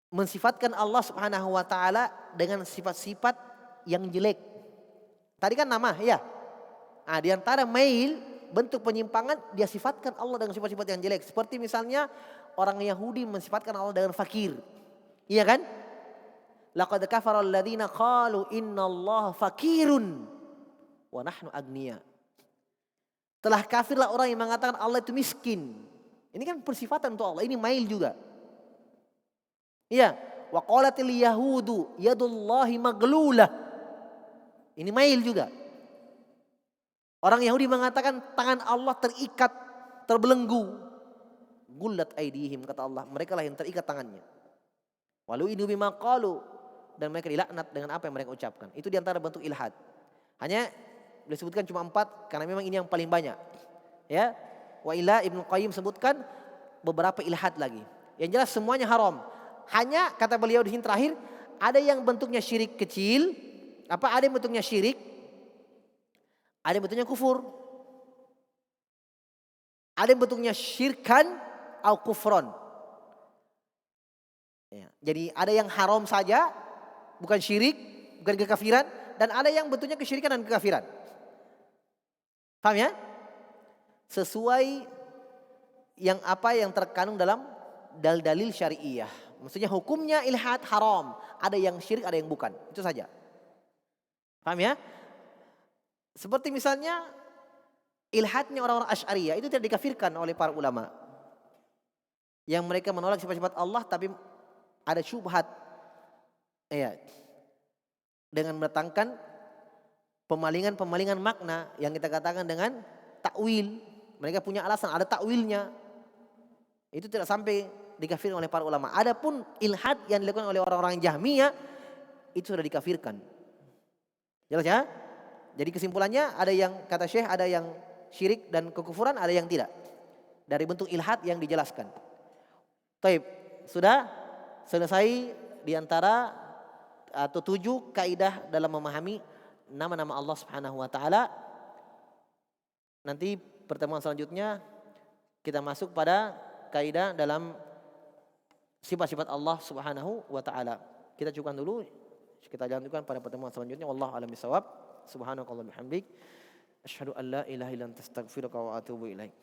mensifatkan Allah Subhanahu wa taala dengan sifat-sifat yang jelek. Tadi kan nama, ya. Nah, di antara mail, bentuk penyimpangan, dia sifatkan Allah dengan sifat-sifat yang jelek. Seperti misalnya orang Yahudi mensifatkan Allah dengan fakir. Iya kan? Laqad kafara alladziina qalu innallaha fakirun wa nahnu agniya. Telah kafirlah orang yang mengatakan Allah itu miskin. Ini kan persifatan untuk Allah, ini mail juga. Iya, wa qalatil yahudu yadullahi maglulah. Ini mail juga. Orang Yahudi mengatakan tangan Allah terikat, terbelenggu. Gullat aidihim, kata Allah, mereka lah yang terikat tangannya. Walu inu bima qalu, dan mereka dilaknat dengan apa yang mereka ucapkan. Itu diantara bentuk ilhad. Hanya disebutkan cuma 4 karena memang ini yang paling banyak. Ya, wa illa Ibnu Qayyim sebutkan beberapa ilhad lagi. Yang jelas semuanya haram. Hanya kata beliau di sini terakhir, ada yang bentuknya syirik kecil, ada yang bentuknya syirik, ada yang bentuknya kufur. Ada yang bentuknya syirkan atau kufron. Ya. Jadi ada yang haram saja, bukan syirik, bukan kekafiran, dan ada yang bentuknya kesyirikan dan kekafiran. Paham ya? Sesuai yang apa yang terkandung dalam dalil syari'iyah. Maksudnya hukumnya ilhad haram, ada yang syirik, ada yang bukan. Itu saja. Paham ya? Seperti misalnya ilhadnya orang-orang Asy'ariyah itu tidak dikafirkan oleh para ulama. Yang mereka menolak sifat-sifat Allah tapi ada syubhat. Ya. Dengan mendatangkan pemalingan-pemalingan makna yang kita katakan dengan takwil. Mereka punya alasan, ada takwilnya. Itu tidak sampai dikafirkan oleh para ulama. Adapun ilhad yang dilakukan oleh orang-orang Jahmiyah itu sudah dikafirkan. Jelas ya? Jadi kesimpulannya ada yang kata Syekh, ada yang syirik dan kekufuran, ada yang tidak. Dari bentuk ilhad yang dijelaskan. Taib, sudah selesai di antara atau 7 kaidah dalam memahami nama-nama Allah Subhanahu wa taala. Nanti pertemuan selanjutnya kita masuk pada kaidah dalam sifat-sifat Allah Subhanahu wa taala. Kita cukupkan dulu. Kita lanjutkan pada pertemuan selanjutnya. Wallahu a'lam bishawab. Subhanakallahumma bihamdik asyhadu an la ilaha illa anta astaghfiruka wa atubu ilaik.